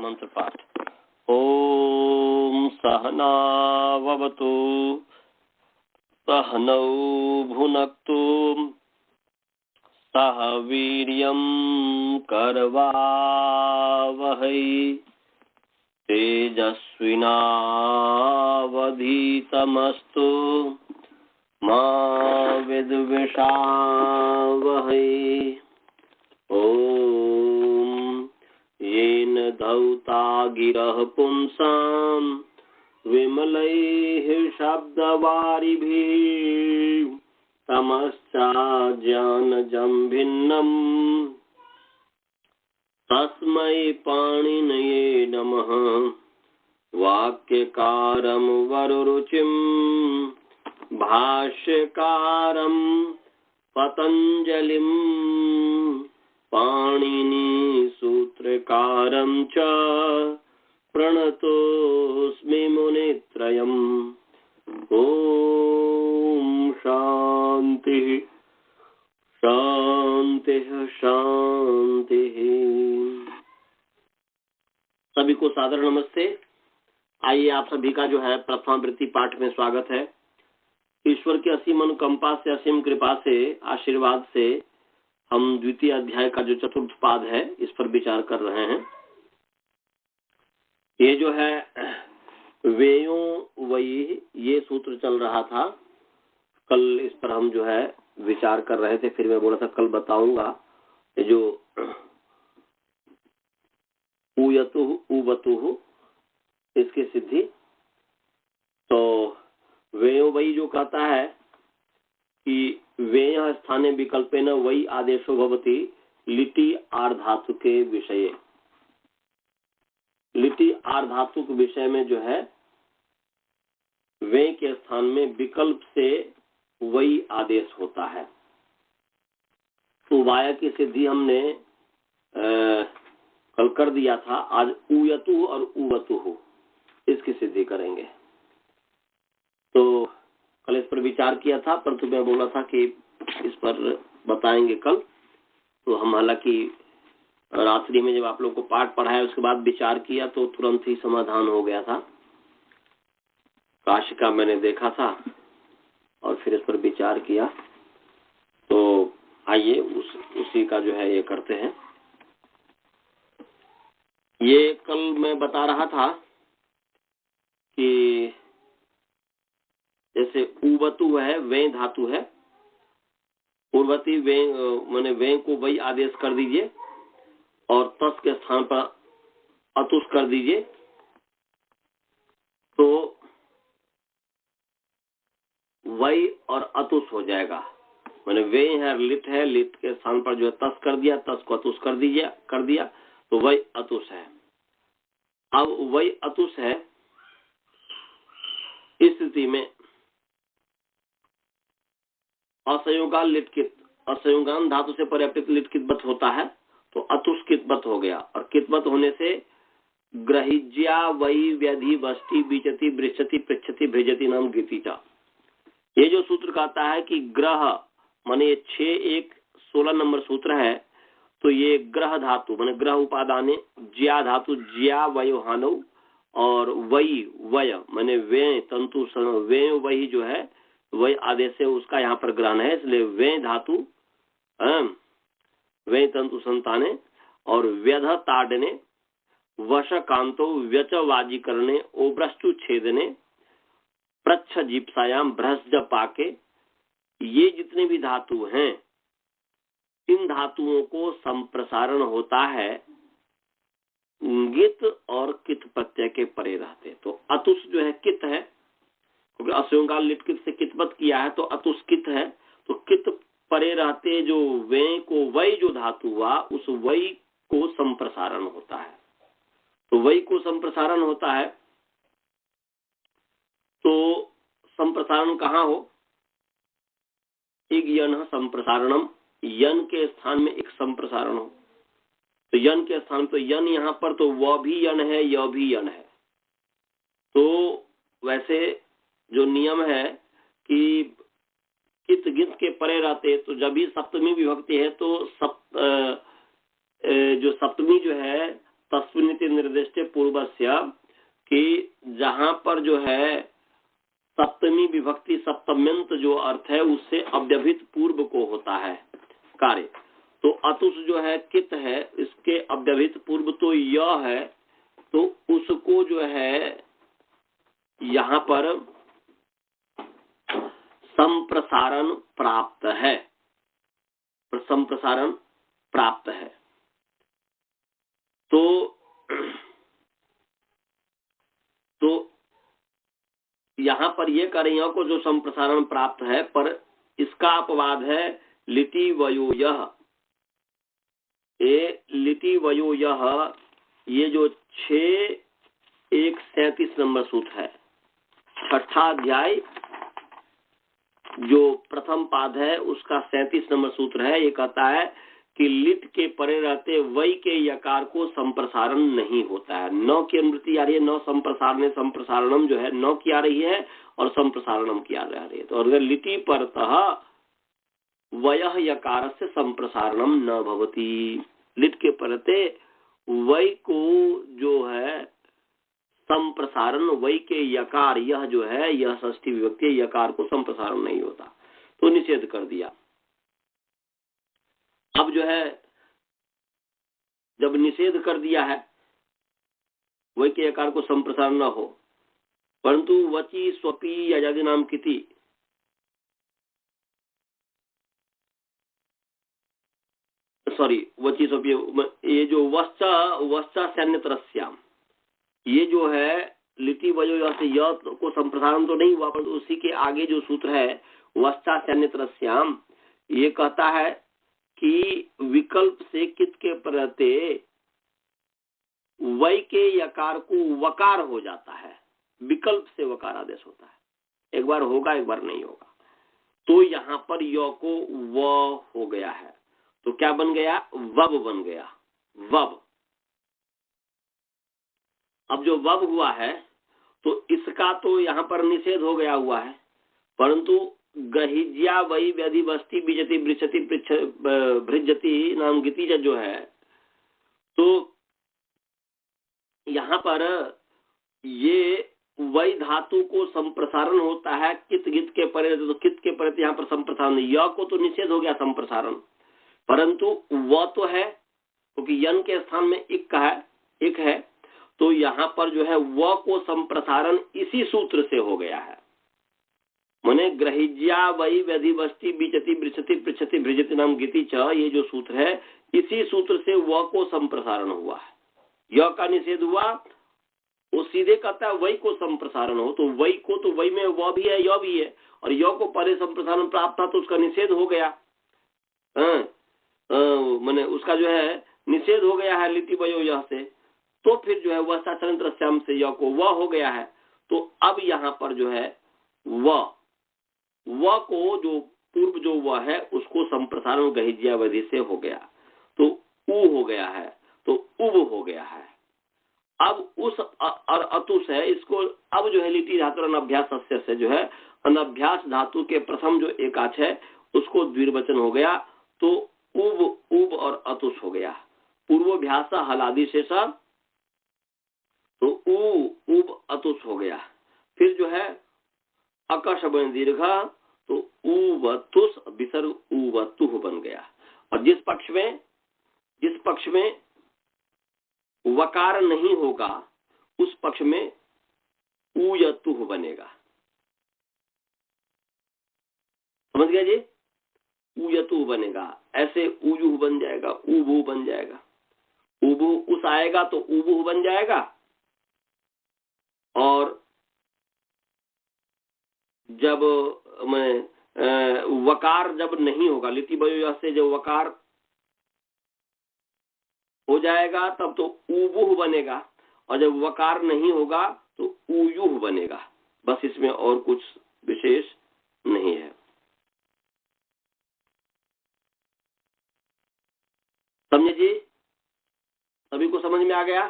मंत्र पाठ। ओम सहनाववतु सहनौ भुनक्तु सह वीर्यं करवावहै तेजस्विनावधीतमस्तु मा विद्विषावहै। ओम येन धौता गिरः पुंसां विमलैः शब्दवारिभिः तमश्चाज्ञानजं भिन्नम् तस्मै पाणिनये नमः। वाक्यकारं वररुचिं भाष्यकारं पतञ्जलिं पाणिनि सूत्रकारं च प्रणतोऽस्मि मुनित्रयम्। ओम शांति शांति शांति। सभी को सादर नमस्ते। आइए आप सभी का जो है प्रथमावृत्ति पाठ में स्वागत है। ईश्वर की असीम अनुकंपा से, असीम कृपा से, आशीर्वाद से हम द्वितीय अध्याय का जो चतुर्थ पाद है इस पर विचार कर रहे हैं। ये जो है वेयो वही ये सूत्र चल रहा था। कल इस पर हम जो है विचार कर रहे थे, फिर मैं बोला था कल बताऊंगा। ये जो उयतु उबतु इसकी सिद्धि, तो वेयो वही जो कहता है कि वेय स्थाने विकल्पेन वही आदेशो भवति लिटि आर धातु के विषय। लिटि आर धातु के विषय में जो है वे के स्थान में विकल्प से वही आदेश होता है। तो वाया की सिद्धि हमने कल कर दिया था। आज उयतु और उवतु इसकी सिद्धि करेंगे। तो कल इस पर विचार किया था, परंतु मैं बोला था कि इस पर बताएंगे कल। तो हम हालांकि रात्रि में जब आप लोग को पाठ पढ़ाया उसके बाद विचार किया तो तुरंत ही समाधान हो गया था। काशिका मैंने देखा था और फिर इस पर विचार किया। तो आइए उसी का जो है ये करते हैं। ये कल मैं बता रहा था कि जैसे उवतु है, वे धातु है। पूर्वती वे माने वे को वही आदेश कर दीजिए और तस के स्थान पर अतुस कर दीजिए, तो वही और अतुस हो जाएगा। माने वे है, लिट है, लिट के स्थान पर जो है तस कर दिया, तस को अतुस कर दिया तो वही अतुस है। अब वही अतुस है, इस स्थिति में असंयोगान लिटकित, असंयोगान धातु से पर्याप्त लिटकितबत होता है तो अतुस कितबत हो गया। और कितबत होने से ग्रहिज्या वही व्यधि वष्टि बीचति बृच्छति पृच्छति भृजति नाम गीतिचा। ये जो सूत्र कहता है कि ग्रह माने 6-1-16 नंबर सूत्र है। तो ये ग्रह धातु माने ग्रह उपादाने ज्या धातु ज्या वयो हानौ और वही वय माने वे तंतु वे वही जो है वही आदेश है, उसका यहाँ पर ग्रहण है। इसलिए वे धातु वे तंतु संताने और व्यध ताड़ने वश कांतो व्यचवाजी करने ओब्रष्टु छेदने प्रच्छ जीप्सायाम भ्रष्ट पाके, ये जितने भी धातु हैं इन धातुओं को संप्रसारण होता है गित और कित प्रत्यय के परे रहते। तो अतुस जो है कित है, क्योंकि असंयोगाल लिटकित से कितबत किया है तो अतुस कित है। तो कित परे रहते जो वे को वही जो धातु हुआ उस वही को संप्रसारण होता है। तो वही को संप्रसारण होता है तो संप्रसारण कहाँ हो? एक यन संप्रसारणम, यन के स्थान में एक संप्रसारण हो। तो यन के स्थान तो यन यहाँ पर तो वह भी यन है, यह भी यन है। तो वैसे जो नियम है कि कित गित के परे रहते, तो जब भी सप्तमी विभक्ति है तो जो सप्तमी जो है तस्मिनिति निर्दिष्टे पूर्वस्य कि जहां पर जो है सप्तमी विभक्ति सप्तम्यंत जो अर्थ है उससे अव्यभित पूर्व को होता है कार्य। तो अतुष जो है कित है, इसके अव्यभित पूर्व तो यह है, तो उसको जो है यहाँ पर संप्रसारण प्राप्त है, संप्रसारण प्राप्त है। तो यहाँ पर ये करियों को जो संप्रसारण प्राप्त है, पर इसका अपवाद है लिटि वयो यह। ये लिटि वयो यह, ये जो 6:1:37 नंबर सूत्र है, छठा अध्याय जो प्रथम पाद है उसका 37 नंबर सूत्र है। ये कहता है कि लिट के परे रहते वै के यकार को संप्रसारण नहीं होता है। न की अनुवृत्ति आ रही है, न संप्रसारण, संप्रसारणम जो है न की आ रही है और संप्रसारणम की आ रही है। तो अगर लिटि परतः वयः यकार से संप्रसारणम न भवति, लिट के परते वै को जो है संप्रसारण, वै के यकार यह जो है, यह षष्ठी विभक्ति यकार को संप्रसारण नहीं होता, तो निषेध कर दिया। अब जो है जब निषेध कर दिया है वै के यकार को संप्रसारण न हो, परंतु वची स्वपी यजादि नाम किति, सॉरी वची स्वपी, ये जो वश्चा सैन्यतरस्याम, ये जो है लिटि वयो से य को संप्रसारण तो नहीं हुआ, पर उसी के आगे जो सूत्र है वश्चा सैन्यतरस्याम, ये कहता है कि विकल्प से कित के प्रते वै के यकार को वकार हो जाता है, विकल्प से वकार आदेश होता है, एक बार होगा एक बार नहीं होगा। तो यहाँ पर य को व हो गया है, तो क्या बन गया, वब बन गया, वब। अब जो वब हुआ है तो इसका तो यहाँ पर निषेध हो गया हुआ है, परंतु गहिज्या वही व्याधि बस्ती बिजती बृछति भृजति नाम गीति जो है, तो यहाँ पर ये वही धातु को संप्रसारण होता है कित गित के परे, तो कित के परे यहाँ पर संप्रसारण, य को तो निषेध हो गया संप्रसारण, परंतु व तो है क्योंकि यन के स्थान में एक है, तो यहाँ पर जो है व को संप्रसारण इसी सूत्र से हो गया है। माने ग्रहिज्या वही व्यधि बस्ती बीचती बृछति पृछति भृजति नाम गीति च, ये जो सूत्र है इसी सूत्र से व को संप्रसारण हुआ है। य का निषेध हुआ, वो सीधे कहता है वही को संप्रसारण हो, तो वही को तो वही में व भी है य भी है, और य को परे संप्रसारण प्राप्त था तो उसका निषेध हो गया, माने उसका जो है निषेध हो गया है लिटि वयो यह से, तो फिर जो है वह साचरण श्याम से य को व हो गया है। तो अब यहाँ पर जो है व को जो पूर्व जो व है उसको संप्रसारण गहिज्या विधि से हो गया, तो उ हो गया है, तो उब हो गया है। अब उस और अतुष है, इसको अब जो है लिटि धातु अनभ्यास से जो है अनभ्यास धातु के प्रथम जो एकाच है उसको द्विर्वचन हो गया, तो उब और अतुष हो गया। पूर्वभ्यास हलादि शेष, तो उब अतुष हो गया। फिर जो है अकश बन दीर्घ, तो उवतुष विसर्ग उवतुह बन गया। और जिस पक्ष में वकार नहीं होगा उस पक्ष में उयतुह बनेगा, समझ गया जी, उयतुह बनेगा। ऐसे उयुह बन जाएगा, उबु बन जाएगा, उबु उस आएगा तो उबुह बन जाएगा, और जब वकार जब नहीं होगा लिटि वयो से जब वकार हो जाएगा तब तो उबुह बनेगा, और जब वकार नहीं होगा तो उयुह बनेगा। बस इसमें और कुछ विशेष नहीं है। समझे जी, सभी को समझ में आ गया?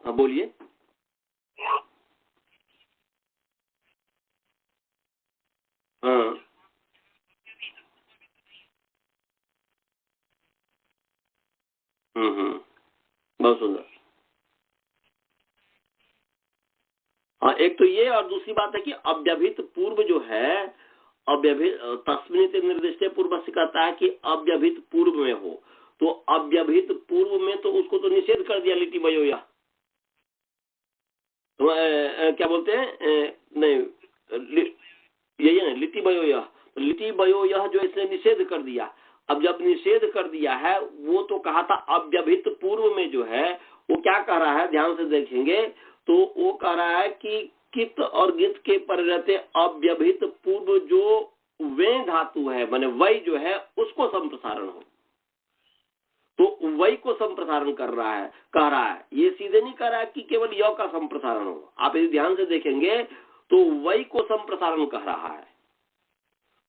हाँ बोलिए। हाँ बहुत सुंदर। हाँ, एक तो ये, और दूसरी बात है कि अव्यभित पूर्व जो है, अव्यभित तस्मिनित निर्दिष्ट पूर्व से कहता है कि अव्यभित पूर्व में हो, तो अव्यभित पूर्व में तो उसको तो निषेध कर दिया लिटि बयो यह, तो क्या बोलते हैं, नहीं यही है ना, लिटि बयो यह, तो लिटि बयो यह जो इसने निषेध कर दिया। अब जब निषेध कर दिया है, वो तो कहा था अव्यभित पूर्व में जो है, वो क्या कह रहा है, ध्यान से देखेंगे तो वो कह रहा है कि कित और गित के परिरते अव्यभित पूर्व जो वे धातु है, माने वही जो है उसको संप्रसारण हो, तो वही को संप्रसारण कर रहा है, कह रहा है। ये सीधे नहीं कह रहा है कि केवल य का संप्रसारण हो। आप यदि ध्यान से देखेंगे तो वही को संप्रसारण कह रहा है,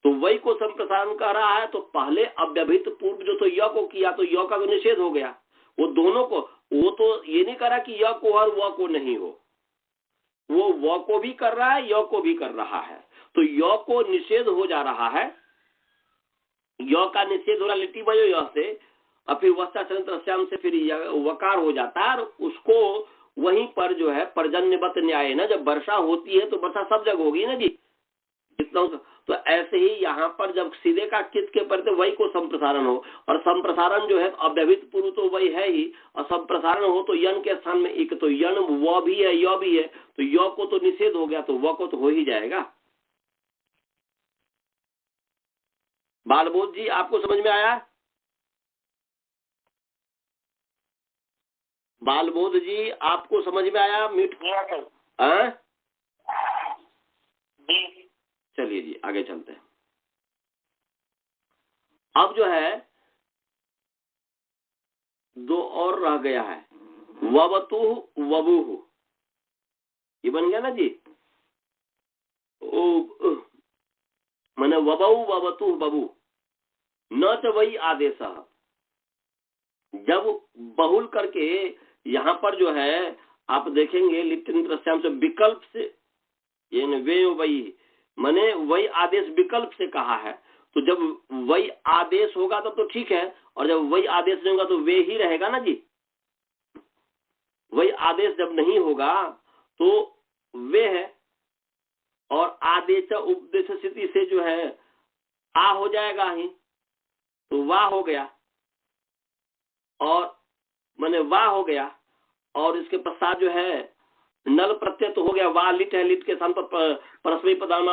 तो वही को संप्रसारण कर रहा है। तो पहले अव्यभित पूर्व जो तो य को किया, तो य का तो निषेध हो गया, वो दोनों को, वो तो ये नहीं कर रहा कि य को और व को नहीं हो, वो व को भी कर रहा है, य को भी कर रहा है। तो य को निषेध हो जा रहा है, य का निषेध हो रहा लिट्टी बयो य से, और फिर वस्ताश्याम से फिर वकार हो जाता है, और उसको वहीं पर जो है पर्जन्यवत न्याय ना, जब वर्षा होती है तो वर्षा सब जगह होगी ना जी, जितना, तो ऐसे ही यहाँ पर जब सीधे का कित के पड़ते वही को संप्रसारण हो, और संप्रसारण जो है अव्यभित पूर्व तो वही है ही, और संप्रसारण हो तो यन के स्थान में एक, तो यन व भी है, य भी है, तो य को तो निषेध हो गया, तो व को तो हो ही जाएगा। बालबोध जी आपको समझ में आया? बालबोध जी आपको समझ में आया? म्यूट चलिए जी आगे चलते हैं। अब जो है दो और रह गया है, ववतु वबुहु, ये बन गया ना जी, माने वबऊ ववतु बबू, न तो वही आदेश, जब बहुल करके यहाँ पर जो है आप देखेंगे लिप्तिन प्रस्याम से विकल्प से, ये वे वही माने वही आदेश विकल्प से कहा है, तो जब वही आदेश होगा तब तो ठीक है, और जब वही आदेश नहीं होगा तो वे ही रहेगा ना जी। वही आदेश जब नहीं होगा तो वे है, और आदेश उपदेश स्थिति से जो है आ हो जाएगा ही, तो वाह हो गया, और माने वाह हो गया, और इसके पश्चात जो है नल प्रत्यय तो हो गया, वाह लिट है, लिट के स्थान पर परस्मयी पदार्थ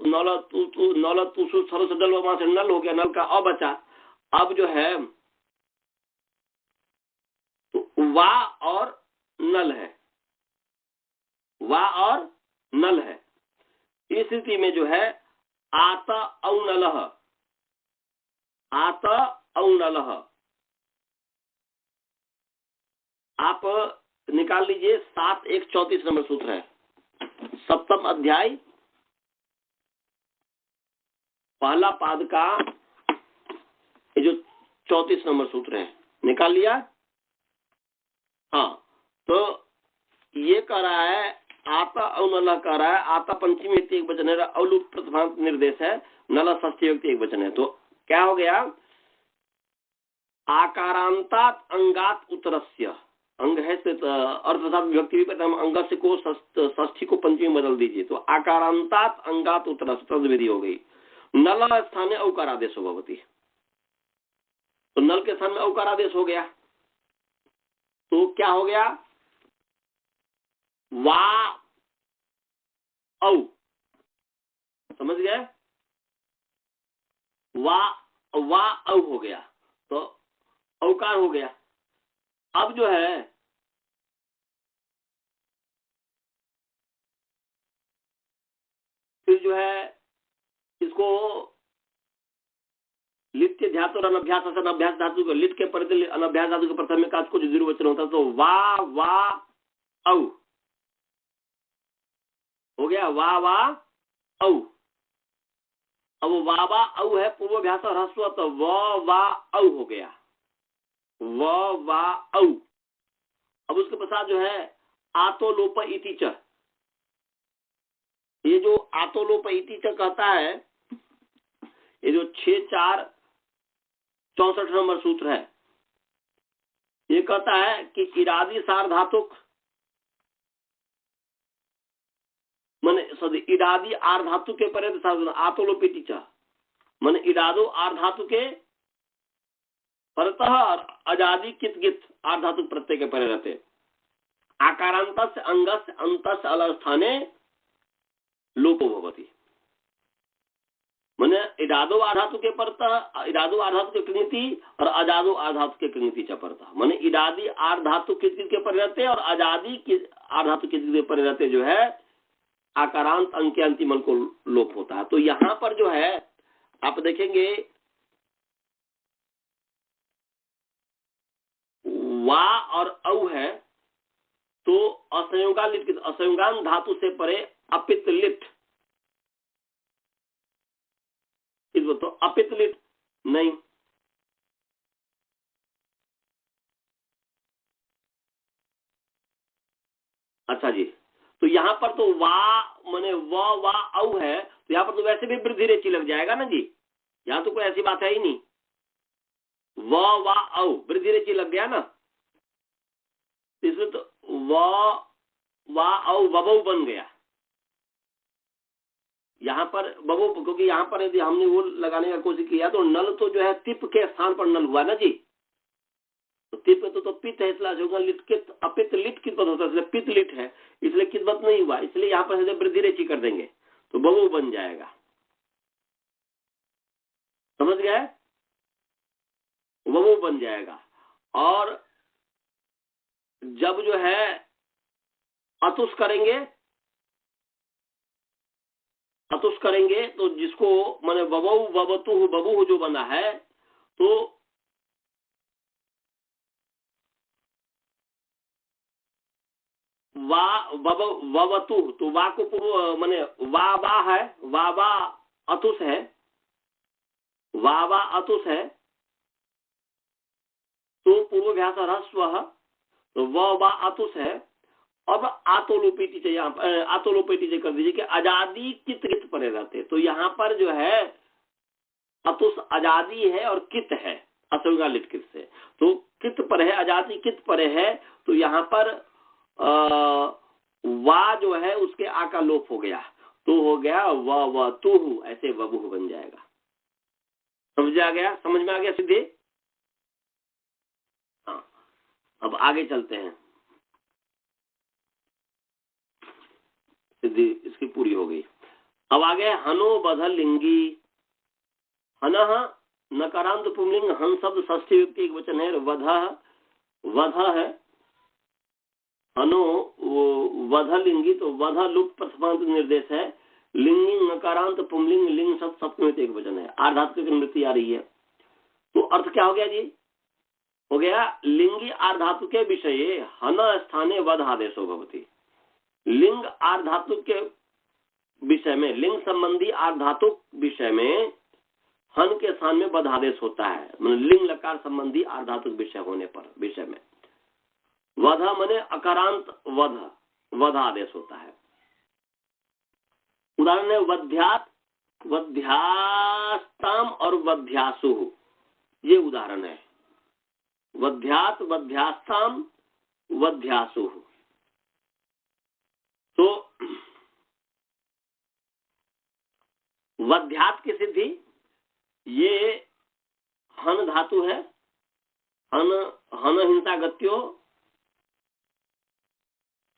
नल तुसु सरस डल, वहां से नल हो गया, नल का अ बचा। अब जो है तो वाह और नल है, वाह और नल है, इस स्थिति में जो है आत औनलह, आत औनलह आप निकाल लीजिए, 7-1-34 नंबर सूत्र है, सप्तम अध्याय पहला पाद का ये जो 34 नंबर सूत्र है, निकाल लिया? हाँ, तो ये कह रहा है आता औनलह कह रहा है, आता पंचमी एक वचन है, अवलुप प्रथमांत निर्देश है, नला षष्ठी एक वचन है, तो क्या हो गया, आकारांतात अंगात उत्तरस्य, अंग है अर्थात विभक्ति भी हम अंग से को षष्ठी को पंचमी बदल दीजिए, तो आकारांतात अंगात उत्तरस्य तद विधि हो गई। नल स्थाने औकारादेश भवति, तो नल के स्थान में औकारादेश हो गया, तो क्या हो गया, वा औ, समझ गए, वा औ हो गया, तो औकार हो गया। अब जो है फिर जो है इसको लिट के धातु और अनभ्यास अनभ्यास धातु को लिट के परिधि अनभ्यास धातु के प्रथम में को जो वचन होता है, तो वा औ हो गया, वा औ। अब वा औ है पूर्वाभ्यास और ह्रस्व, तो वा औ हो गया, वा औ। अब उसके पश्चात जो है आतो लोप इति च, ये जो आतो लोप इति च कहता है, ये जो 6-4-64 नंबर सूत्र है, ये कहता है कि इरादी सार्वधातुक माने सॉरी इरादी आर्धातु के परे आतोलोपेटी च माने इरादो आर्धातु के परतः और अजादि कित गित आर्धातुक प्रत्यय के परे रहते आकारांतस् अंगस् अंतस् अलस्थाने लोपो भवति माने इरादो आधातु के परतः इरादो आधातु के कृति और अजादो आधातु के कृति च परतः माने इरादी आर्धातु कित के परे रहते और अजादि आर्धातु कित के परे रहते जो है आकारांत अंक के अंतिम को लोप होता है। तो यहां पर जो है आप देखेंगे वा और औ है तो असंयोगान धातु से परे अपित लिट तो अपित लिट नहीं अच्छा जी। तो यहाँ पर तो वा माने वा औ है तो यहाँ पर तो वैसे भी वृद्धि रेची लग जाएगा ना जी, यहाँ तो कोई ऐसी बात है ही नहीं। वा औ वृद्धि रेची लग गया ना, इसमें तो वा औ वबौ बन गया यहाँ पर बबो, क्योंकि यहाँ पर यदि हमने वो लगाने का कोशिश किया तो नल तो जो है तिप के स्थान पर नल हुआ ना जी, तो तिप तो पित है इसलिए लिटकित अपित लिट कितवत होता है, इसलिए पित लिट है इसलिए कितवत नहीं हुआ, इसलिए यहाँ पर वृद्धि रेची कर देंगे तो बबो बन जाएगा। समझ गए, बबो बन जाएगा। और जब जो है अतुष करेंगे तो जिसको माने बबौ बबतु बबू जो बना है तो वा ववतु तो वा को पूर्व माने वा है, वा अतुष है, वा अतुष है तो पूर्वाभ्यास ह्रस्व तो वा अतुष है। अब आतोलोपेटी से यहाँ पर आतोलोपेटी से कर दीजिए कि आजादी कित कित परे रहते, तो यहाँ पर जो है अतुष आजादी है और कित है असंगा लिटकित से, तो कित पर है आजादी कित परे है तो यहाँ पर वा जो है उसके आ का लोप हो गया तो हो गया व तू ऐसे वबू बन जाएगा। समझ में आ गया सीधे। हाँ अब आगे चलते हैं, सिद्धि इसकी पूरी हो गई। अब आगे हनो बधल लिंगी, हनः नकारांत पुंलिंग हन शब्द षष्ठी व्यक्ति एक वचन है, वध है हनो वध लिंगी तो वध लुप्त प्रथमांत निर्देश है, लिंगी नकारांत पुंलिंग लिंग शब्द सप्तमी एक वचन है, आर्धातु की निवृत्ति आ रही है। तो अर्थ क्या हो गया जी, हो गया लिंगी आर्धातु के विषय हन स्थाने वध आदेशो भवति, लिंग आर्धातु के विषय में लिंग संबंधी आर्धातु विषय में हन के स्थान में वध आदेश होता है, मतलब लिंग लकार संबंधी आर्धातुक विषय होने पर विषय में वध माने अकारांत वध आदेश होता है। उदाहरण है वध्यात वध्यास्ताम और वध्यासु, ये उदाहरण है वध्यात वध्यास्ताम वध्यासु। तो वध्यात की सिद्धि ये हन धातु है, हन हिंसा गत्यो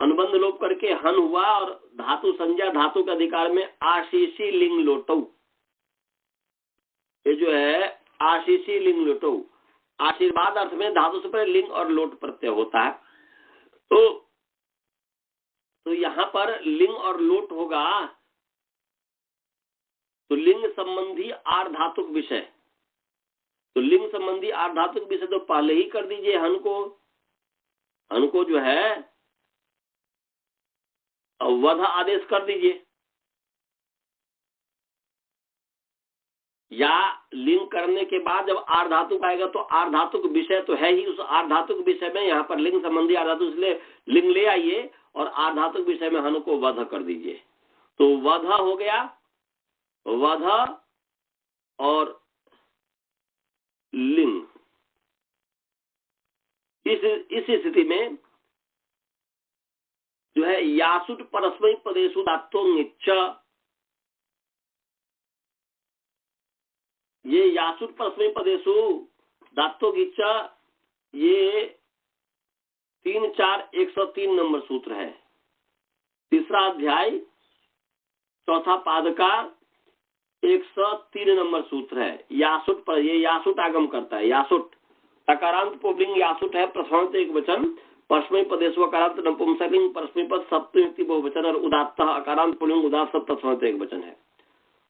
अनुबंध लोप करके हन हुआ और धातु संज्ञा धातु के अधिकार में आशीषी लिंग लोटौ, ये जो है आशीषी लिंग लोटौ आशीर्वाद अर्थ में धातु से पहले लिंग और लोट प्रत्यय होता है। तो यहाँ पर लिंग और लोट होगा तो लिंग संबंधी आर्धातुक विषय, तो लिंग संबंधी आर्धातुक विषय तो पहले ही कर दीजिए, हन को जो है वध आदेश कर दीजिए, या लिंग करने के बाद जब आर्धातुक आएगा तो आर्धातुक विषय तो है ही, उस आर्धातुक विषय में यहाँ पर लिंग संबंधी आर्धातुक इसलिए लिंग ले आइए और आर्धातुक विषय में हन को वध कर दीजिए। तो वध हो गया, वध और लिंग इस स्थिति में जो है यासुट परस्मै पदेशु धातो ङिच्च, ये यासुट परस्मै पदेशु धातो ङिच्च ये 3-4-103 नंबर सूत्र है। तीसरा अध्याय चौथा पाद का 103 नंबर सूत्र है। यासुट पर ये यासुट आगम करता है। यासुट अकारांत पुल्लिंग यासुट है, प्रथमांत एक वचन, परस्मै पदेशु अकारांत नपुंसकलिंग परस्मै पद सप्तमी व्यक्ति बहुवचन और उदात्तः अकारांत पुल्लिंग उदात्त सब प्रथमांत एक वचन है।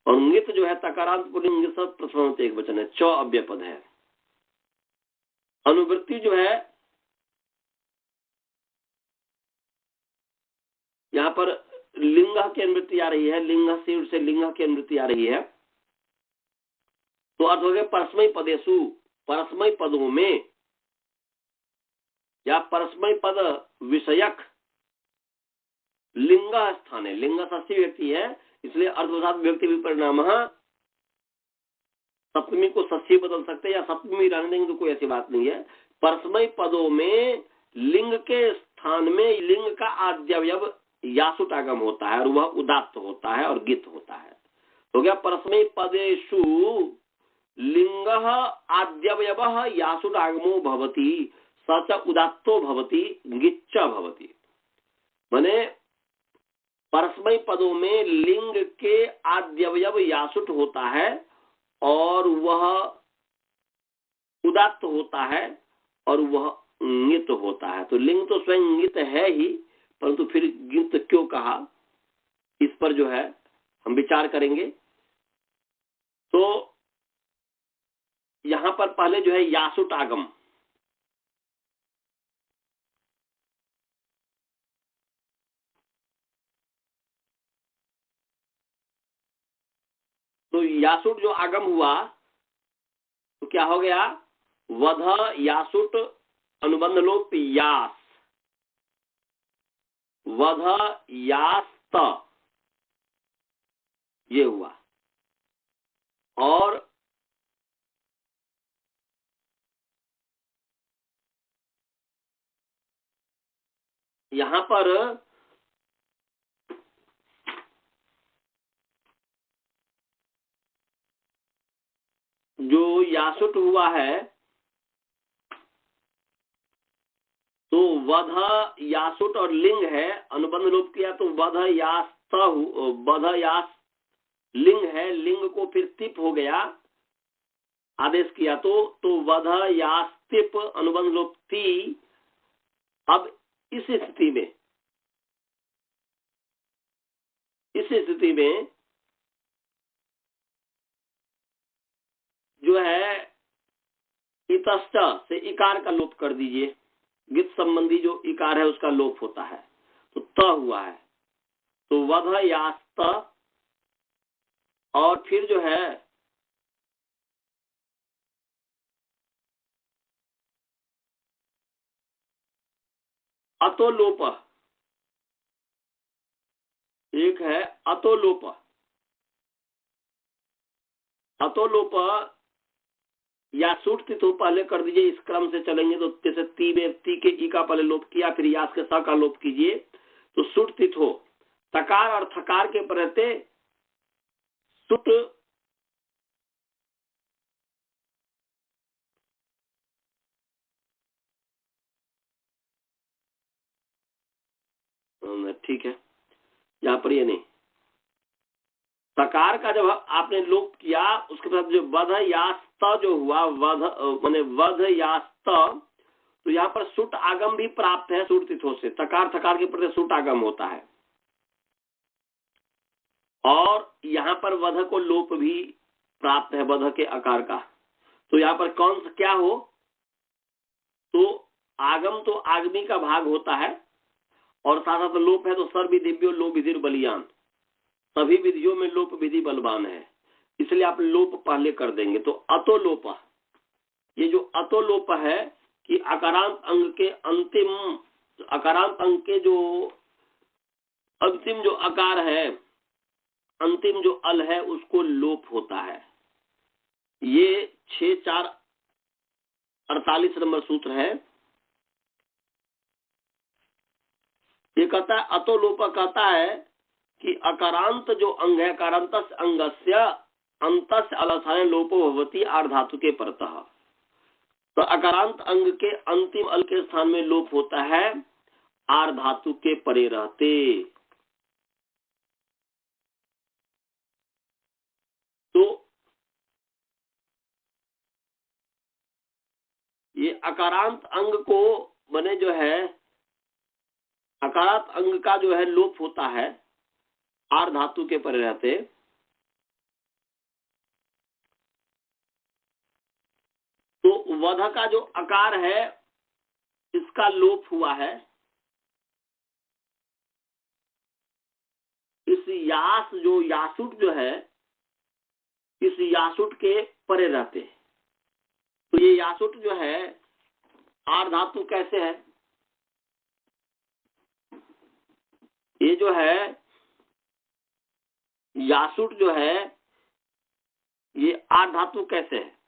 और ङित जो है तकारांत पुल्लिंग ङित सब प्रथमांत एक वचन है, च अव्यय पद है। अनुवृत्ति जो है यहाँ पर लिंग की अनुवृत्ति आ रही है, लिंग से लिंग की अनुवृत्ति आ रही है। तो अर्थ हो गया परस्मै पदेशु, परस्मै पदों में या परस्मै पद विषयक लिंग स्थान है। लिंग षष्ठी व्यक्ति है, इसलिए अर्धवसात व्यक्ति विपरिणाम सप्तमी को षष्ठी बदल सकते हैं या सप्तमी रहने देंगे तो कोई ऐसी बात नहीं है। परस्मै पदों में लिंग के स्थान में लिंग का आद्यवयव यासुट आगम होता है और वह उदात्त होता है और गित होता है। हो गया परस्मै पदेषु लिंग आद्यवयव यासुट आगमो भवति स च उदात्तो भवति गिच्च भवति। माने परस्मै पदों में लिंग के आद्यवयव यासुट होता है और वह उदात्त होता है और वह ङित होता है। तो लिंग तो स्वयं ङित है ही, परंतु फिर ङित क्यों कहा, इस पर जो है हम विचार करेंगे। तो यहां पर पहले जो है यासुट आगम, तो यासुट जो आगम हुआ तो क्या हो गया, वध यासुट अनुबंध लोप यास, वध यास्त ये हुआ। और यहां पर जो यासुट हुआ है तो वध यासुट और लिंग है, अनुबंध लोप किया तो वध यास्त, वध यास लिंग है, लिंग को फिर तिप हो गया आदेश किया तो वध यास्तिप अनुबंध लोप ती। अब इस स्थिति में जो है इतश्च से इकार का लोप कर दीजिए, गित संबंधी जो इकार है उसका लोप होता है तो त हुआ है। तो वध यास्त और फिर जो है अतोलोप, एक है अतोलोप। अतोलोप या सूट तिथो पहले कर दीजिए, इस क्रम से चलेंगे तो जैसे ती में ती के ई का पहले लोप किया, फिर यास के स का लोप कीजिए तो सुट तिथो, तकार और थकार के प्रत्यय सुट ठीक है, यहाँ पर ये नहीं, तकार का जब आपने लोप किया उसके बाद जो वध यास्त जो हुआ, वध माने वध यास्त, तो यहाँ पर सुट आगम भी प्राप्त है सुट तिथो से, तकार थकार के प्रति सुट आगम होता है। और यहाँ पर वध को लोप भी प्राप्त है वध के आकार का। तो यहाँ पर कौन सा क्या हो, तो आगम तो आगमी का भाग होता है और साथ साथ लोप है तो सर्व दिव्यो लोप विधि बलियान, सभी विधियों में लोप विधि बलवान है, इसलिए आप लोप पहले कर देंगे। तो अतोलोप, ये जो अतोलोप है कि अकारांत अंग के अंतिम, अकारांत अंग के जो अंतिम जो आकार है, अंतिम जो अल है उसको लोप होता है। ये 6-4-48 नंबर सूत्र है। ये कहता है अतो लोप कहता है कि अकारांत जो अंग है कारांतस अंगस्य अंतस्य अलसाने लोपो भवति आर्ध धातु के परतः। तो अकारांत अंग के अंतिम अल के स्थान में लोप होता है आर्ध धातु के परे रहते। तो ये अकारांत अंग को बने जो है अकारांत अंग का जो है लोप होता है आर्ध धातु के परे रहते। तो वध का जो अकार है इसका लोप हुआ है इस यास जो यासुट जो है इस यासुट के परे रहते। तो ये यासुट जो है आर्ध धातु कैसे है, ये जो है यासुट जो है ये आर्ध धातु कैसे है।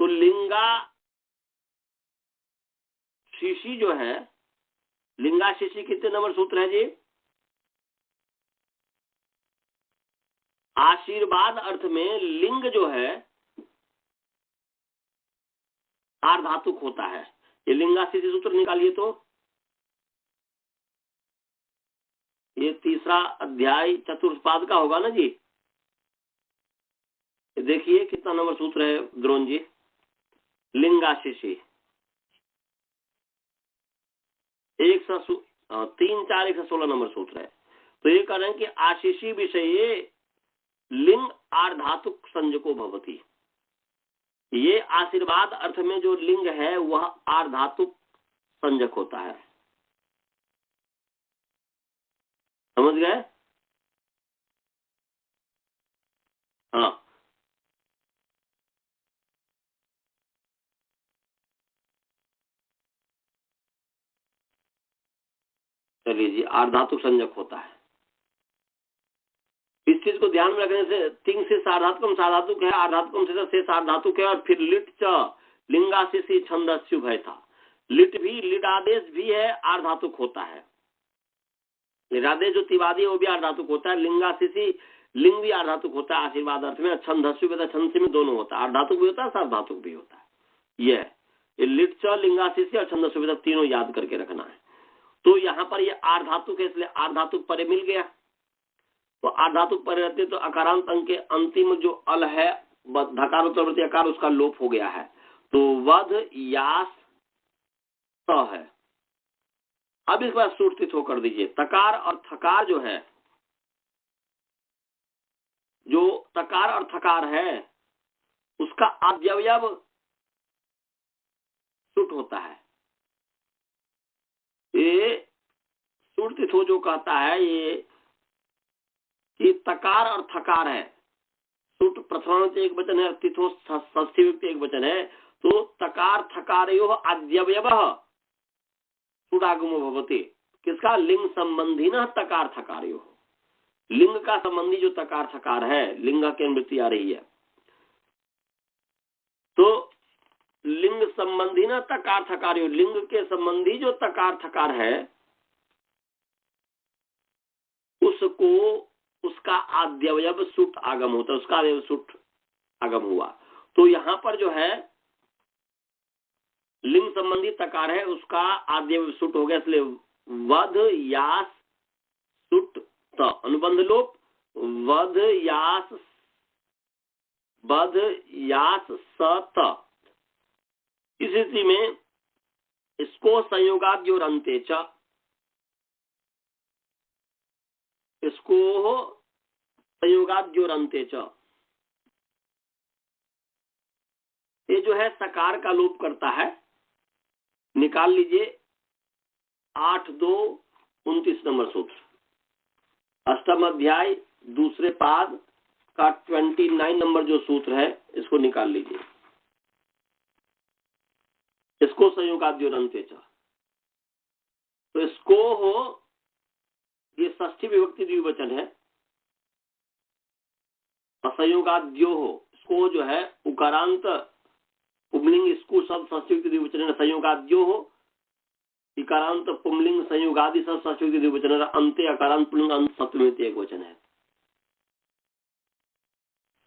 तो लिंगा शीशी जो है लिंगा शीशी कितने नंबर सूत्र है जी? आशीर्वाद अर्थ में लिंग जो है आर्ध धातुक होता है। ये लिंगा शीशी सूत्र निकालिए। तो ये तीसरा अध्याय चतुर्थ पाद का होगा ना जी। देखिए कितना नंबर सूत्र है द्रोण जी। लिंगा शीशी 3-4-116 नंबर सूत्र है। तो ये कह रहे हैं कि आशीषी विषय लिंग आर्धातुक संजको भवति। ये आशीर्वाद अर्थ में जो लिंग है वह आर्धातुक संजक होता है। समझ गए? हाँ, चलिए जी, आर्धातुक संजक होता है। इस चीज को ध्यान में रखने से तिंग से सार्धातुकम सार्धातुक है, आर्धातुकम से सार्धातुक है, और फिर लिट च लिंगाशिषि छंदस्यु भय था। लिट भी लिटादेश भी है, आर्धातुक होता है। लिटादेश जो तिवादी है वो भी आर्धातुक होता है। लिंगाशिषि लिंग भी आर्धातुक होता है आशीर्वाद अर्थ में। छंदस्यु छंद में दोनों होता है, आर्धातुक भी होता है सार्धातुक भी होता है। ये लिट च लिंगाशिषि और छंदस्यु तीनों याद करके रखना है। तो यहाँ पर ये आर्धातुक है इसलिए आर्धातुक परे मिल गया। तो आर्धातुक परे रहते तो अकारांत अंग के अंतिम जो अल है धकार उत्तरवर्ती अकार उसका लोप हो गया है। तो वध यास त है। अब इस बार सुर्तित होकर दीजिए। तकार और थकार जो है, जो तकार और थकार है उसका अव्यव सुट होता है। ये सुर्तित हो जो कहता है ये कि तकार और थकार है। सुट प्रथमांत एक वचन है, तिथो षष्ठी व्यक्ति एक वचन है। तो तकार थकारयोः अव्यवयव सुडागमो भवति। किसका? लिंग संबंधी न तकार थकारयोः। लिंग का संबंधी जो तकार थकार है, लिंग की वृत्ति आ रही है। तो लिंग संबंधी न तकार थकारयोः, लिंग के संबंधी जो तकार थकार है उसको उसका आद्यवयव सुट आगम होता है, उसका अवयव सुट आगम हुआ। तो यहां पर जो है लिंग संबंधी तकार है उसका आद्यवयव सुट हो गया, इसलिए वध यास सुट त अनुबंध लोप। वध यास स त। इस स्थिति में इसको संयोगाद्योर अंते च, इसको संयोगाद्योर अंते च, ये जो है सकार का लोप करता है। निकाल लीजिए 8-2-29 नंबर सूत्र, अष्टम अध्याय दूसरे पाद का 29 नंबर जो सूत्र है इसको निकाल लीजिए। इसको संयोगाद्योर अंते च। तो इसको हो, ये षष्ठी विभक्ति द्विवचन है। असंयोगाद्यो हो, इसको जो है उकारांत पुंलिंग स्कू शब्द संस्कृत द्विवचन संयोगाद्यो हो, इकारांत पुंलिंग संयोगादि शब्द संस्कृत द्विवचन अंत्य अकारांत पुंलिंग अंत सप्तमी एक वचन है।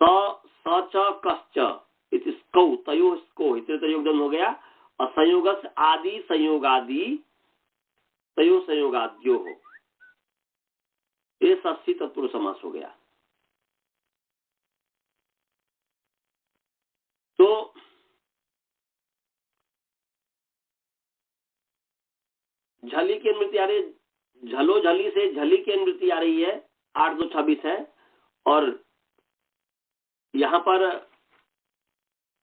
स च कश्च इति स्कौ तयो स्को इतने हो गया। और संयोगस आदि संयोगादि तयो संयोगाद्यो हो, ये षष्ठी तत्पुरुष समास हो गया। तो झली की अनुवृत्ति आ रही है, झलो झली से झली की अनुवृत्ति आ रही है, 8-2-26 है। और यहाँ पर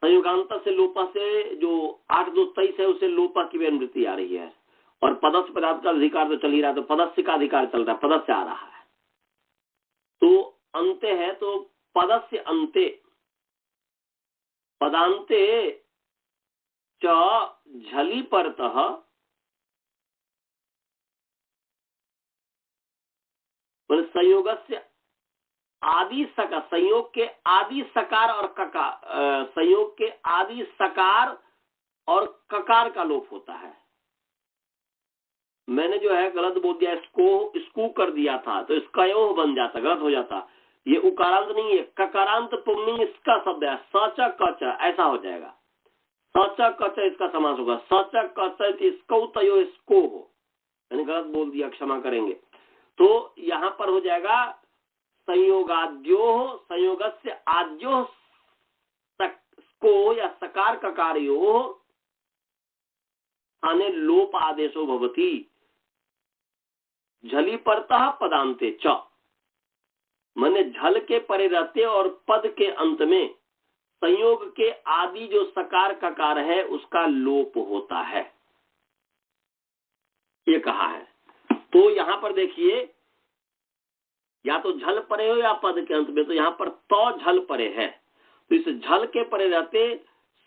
संयोगांत से लोपा से जो 8-2-23 है, उसे लोपा की भी अनुवृत्ति आ रही है। और पदस्य पदार्थ का अधिकार तो चल ही रहा है, तो पदस्य का अधिकार चल रहा है, पदस्य आ रहा है। तो अंत्य है, तो पदस्य अंत्य पदांते च झली परतः संयोगस्य आदि सकार, संयोग के आदि सकार और ककार, संयोग के आदि सकार और ककार का लोप होता है। मैंने जो है गलत बोल दिया, इसको स्कू कर दिया था, तो इसका यो बन जाता, गलत हो जाता। ये उकारांत नहीं है, ककारांत पुंलिंग इसका शब्द है, सच कच ऐसा हो जाएगा। सच कच इसका समास होगा, सच कच इसको तयो इसको हो, मैंने गलत बोल दिया, क्षमा करेंगे। तो यहाँ पर हो जाएगा संयोगाद्यो, संयोगस्य आद्यो को या सकार ककार्यो आने लोप आदेशो भवति झली परतः पदांते च, माने झल के परे रहते और पद के अंत में संयोग के आदि जो सकार ककार है उसका लोप होता है, ये कहा है। तो यहाँ पर देखिए, या तो झल परे हो या पद के अंत में, तो यहाँ पर तो झल परे है, तो इस झल के परे रहते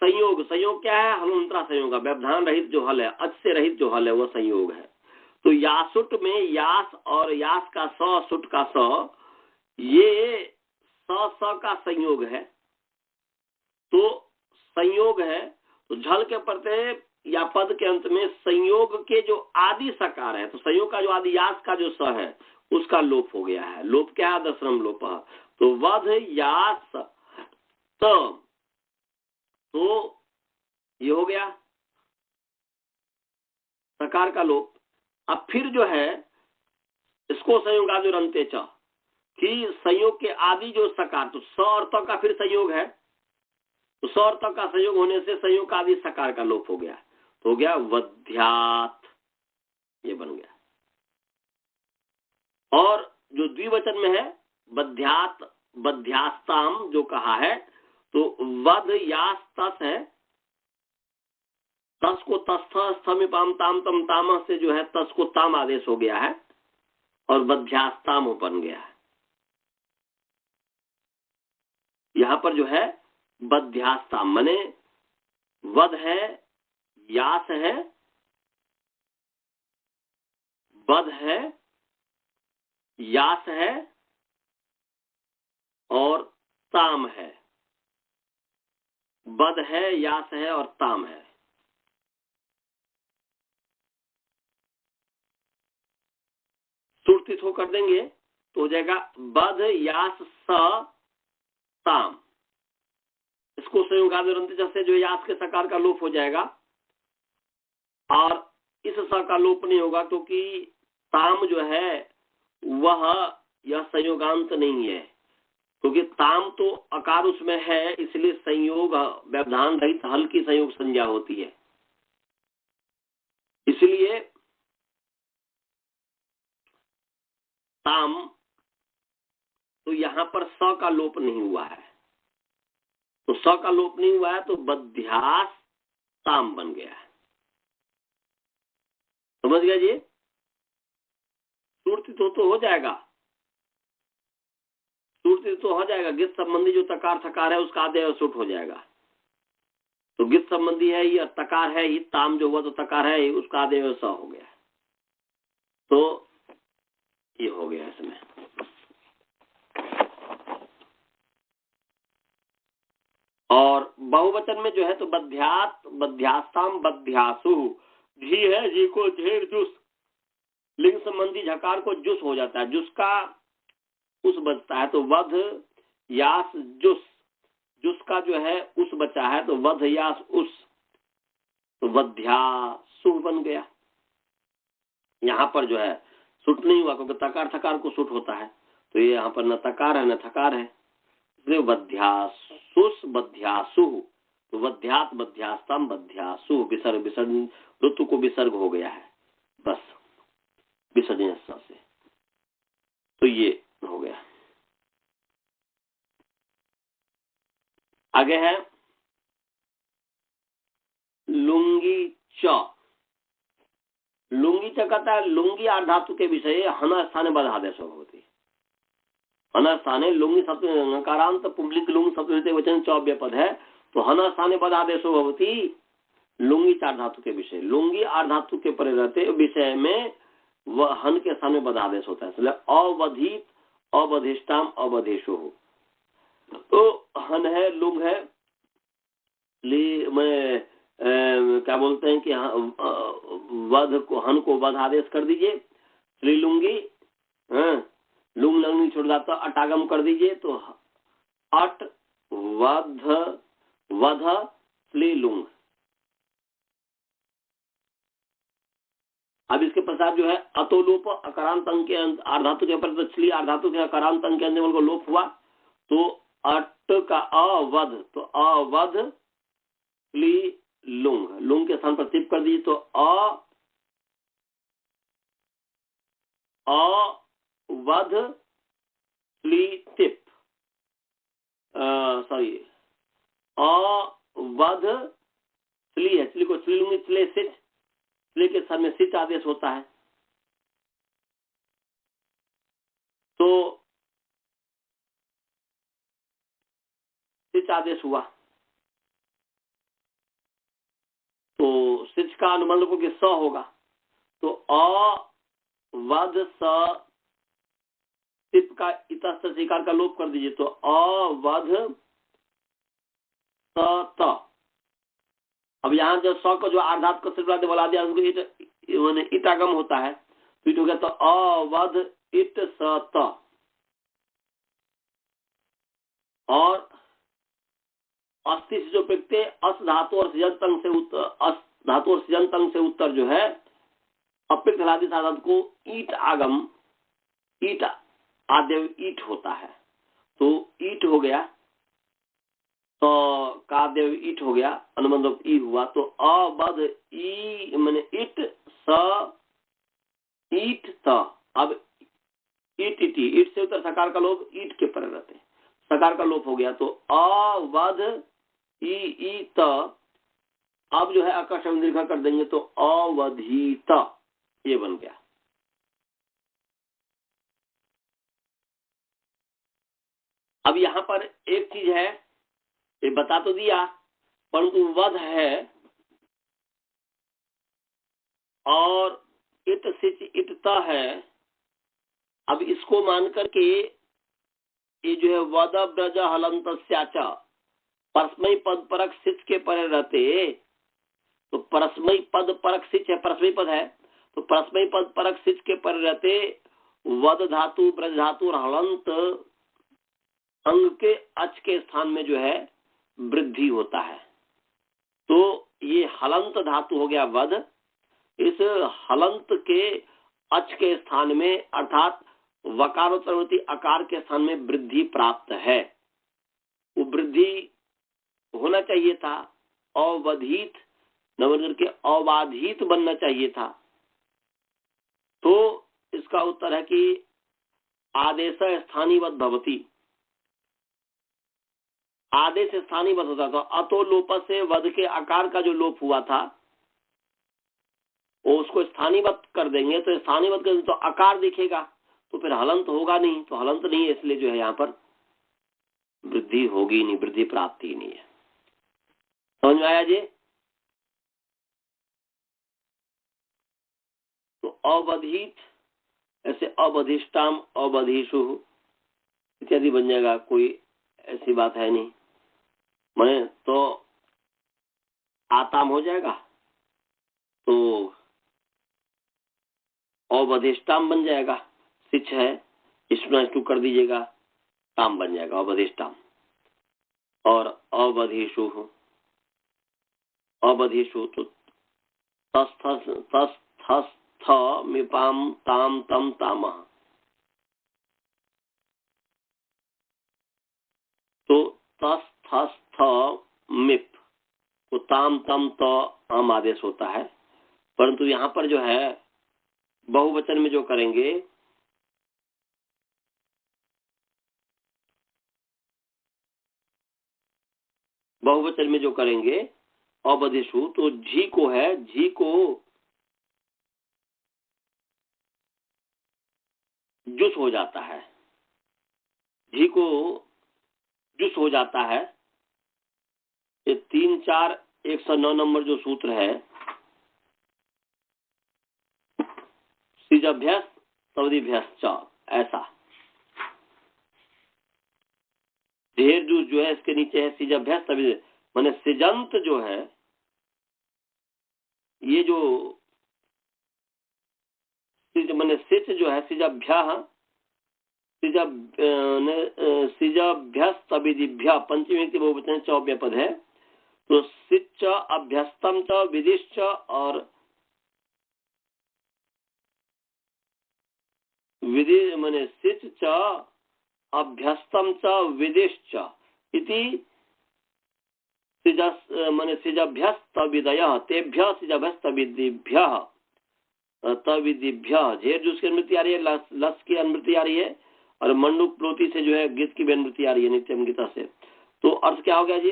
संयोग, संयोग क्या है, हलंतरा संयोग, व्यवधान रहित जो हल है, अच से रहित जो हल है वो संयोग है। तो यासुट में यास और यास का स, सुट का स, ये स का संयोग है, तो संयोग है। तो झल के परते या पद के अंत में संयोग के जो आदि सकार है, तो संयोग का जो आदि यास का जो स है उसका लोप हो गया है। लोप क्या है, दशरम लोप। तो वध यास त, तो ये हो गया सकार का लोप। अब फिर जो है इसको संयोग आदि रंते च, कि संयोग के आदि जो सकार, तो स और त का फिर संयोग है, तो स और त का संयोग होने से संयोग का आदि सकार का लोप हो गया, तो हो गया वध्यात, ये बन गया। और जो द्विवचन में है बध्यात, बध्यास्ताम जो कहा है, तो वध यास तस है, तस को तस्थ स्थमिपाम ताम तम ताम से जो है तस को ताम आदेश हो गया है और बध्यास्ताम बन गया है। यहाँ पर जो है बध्यास्ताम माने वध है, यास है, वध है, यास है और ताम है, बद है, यास है और ताम है। सुर्तित हो कर देंगे तो हो जाएगा बद यास स ताम। इसको संयोगादि से जो यास के सकार का लोप हो जाएगा, और इस स का लोप नहीं होगा क्योंकि ताम जो है वह यह संयोगांत नहीं है, क्योंकि ताम तो अकार उसमें है, इसलिए संयोग व्यवधान रहित हल की संयोग संज्ञा होती है। इसलिए ताम, तो यहाँ पर स का लोप नहीं हुआ है, तो स का लोप नहीं हुआ है तो बध्यास ताम बन गया है। समझ गया जी? सुर्तित तो हो जाएगा, सुर्तित तो हो जाएगा। गित संबंधी जो तकार थकार है उसका आदेय सुट हो जाएगा। तो गित संबंधी है ये, तकार है ही, ताम जो हुआ तो तकार है ही, उसका आदेय स हो गया। तो ये हो गया इसमें। और बहुवचन में जो है तो बध्यात, बध्यास्ताम, बध्यासु। झी है, झी को झेर जुस, लिंग संबंधी झकार को जुस हो जाता है, जुस का उस बचता है तो वध यास जुस, जुस का जो है उस बचा है तो वध यास उस, तो वध्यासु बन गया। यहाँ पर जो है सुट नहीं हुआ क्योंकि तकार थकार को सुट होता है, तो ये यहाँ पर न तकार है न थकार है, इसलिए वध्यासुस बध्यासु, तो वध्यात बध्यास्तम बध्यासु, विसर्ग, विसर्ग ऋतु को विसर्ग हो गया है बस विसर्जन से, तो ये हो गया। आगे है लुंगी च। लुंगी च कहता है लुंगी आर्धातु के विषय हन स्थाने बधादेश होती, हन स्थाने लुंगी सप्तकारांत पुंलिक लुंग सप्तमी वचन चौव्य पद है, तो हन स्थाने बधादेश होती लुंगी चार धातु के विषय, लुंगी आर्धातु के परे रहते विषय में वह हन के स्थान में बधादेश होता है, इसलिए अवधित, अवधिष्टाम, अवधेशो हो, तो हन है, लुंग है, मैं क्या बोलते हैं कि वध को, हन को वध आदेश कर दीजिए, श्रीलुंगी, लुंग लंगी छोड़ जाता अटागम कर दीजिए, तो अट वध वध श्रीलुंग। अब इसके पश्चात जो है अतोलोप अकारांत अंक के आर्धातु के पर श्ली आर्धातु के अकारांत अंक के अंदर को लोप हुआ, तो अट का अवध, तो अवध श्ली लुंग, लुंग के स्थान पर टिप कर दीजिए, तो अवध श्ली टिप, सॉरी अवध श्ली है, श्ली को श्ली लुंगी श्ले सिच, श्ली के स्थान में सिच आदेश होता है, तो सिच आदेश हुआ, तो सिच का अनुबंध को स होगा, तो अवध स टिप का इतस्त शिकार का लोप कर दीजिए, तो अवध स त। अब यहाँ जो स को जो आर्धात को सिर्फ बोला दिया उसको इट इटागम होता है, तो इट हो गया, तो अवध इट स त। और अस्थि से जो पिकते अस धातु और सृजन तंग से उत्तर, अस धातु और सृजन तंग से उत्तर जो है अपिक्त हलादी साधन को ईट आगम, ईट आद्य ईट होता है, तो ईट हो गया, तो काद्य ईट हो गया, अनुबंध ई हुआ, तो अवध ई मैंने इट स ईट त। अब ईट इटी, ईट से उत्तर सकार का लोप ईट के पर रहते, सकार का लोप हो गया, तो अवध ई त। अब जो है आकर्षण दीर्घ कर देंगे, तो अवधित, ये बन गया। अब यहाँ पर एक चीज है, ये बता तो दिया, परंतु वध है और इत सिच इटता है। अब इसको मान करके ये जो है वद ब्रज हलंत परस्मयी पद परक सिच के परे रहते, तो परस्मयी पद परक सिच है, परस्मयी पद है, तो परस्मयी पद परक सिच के परे रहते वद धातु, ब्रज धातु और हलंत अंग के अच के स्थान में जो है वृद्धि होता है, तो ये हलंत धातु हो गया वध। इस हलंत के अच के स्थान में अर्थात वकारोत्तरवर्ती आकार के स्थान में वृद्धि प्राप्त है, वो वृद्धि होना चाहिए था, अवधित नवनगर के अबाधित बनना चाहिए था, तो इसका उत्तर है कि आदेश स्थानीवत भवती, आदेश स्थानीवत होता था। अतो लोप से वध के आकार का जो लोप हुआ था वो उसको स्थानीवत कर देंगे, तो स्थानीवत कर तो आकार दिखेगा, तो फिर हलंत होगा नहीं, तो हलंत नहीं है, इसलिए जो है यहाँ पर वृद्धि होगी नहीं, वृद्धि प्राप्ति ही नहीं है। समझ में आया जी? तो अवधित ऐसे अवधिष्टाम, अवधिषु इत्यादि बन जाएगा, कोई ऐसी बात है नहीं। मैं तो आताम हो जाएगा, तो अवधिष्टाम बन जाएगा। सिच है, इसमें टू कर दीजिएगा, ताम बन जाएगा अवधिष्टाम। और अवधिषु तो तस्थ मिपाम ताम तम तामः। तो तस्थ मिप तो ताम तम तो आम आदेश होता है, परंतु यहाँ पर जो है बहुवचन में जो करेंगे अवधिषु, तो झी को है, झी को जुस हो जाता है, झी को जुस हो जाता है। ये 3-4-109 नंबर जो सूत्र है, सिजभ्यस तवदिभ्यश्च, ऐसा ढेर जूस जो है इसके नीचे है सिजभ्यस तवि, माने सिजंत जो है, ये जो माने सिच जो है सिजभ्य सिजभ्यस तविदिभ्य पंचमी व्यक्ति बहुवचन चौव्य पद है। तो सिच अभ्यस्तम च विदिश्च और विधि माने सिच च अभ्यस्तम च विदिश्च इति माने सिजभ्यस्तविदयः तेभ्यः सिजभ्यस्तविदिभ्यः तविदिभ्य। झेर जो उसकी अनुमति आ रही है, लस की अनुमति आ रही है, और मंडूक प्लोति से जो है गीत की भी अनुमति आ रही है नित्यम गीता से। तो अर्थ क्या हो गया जी?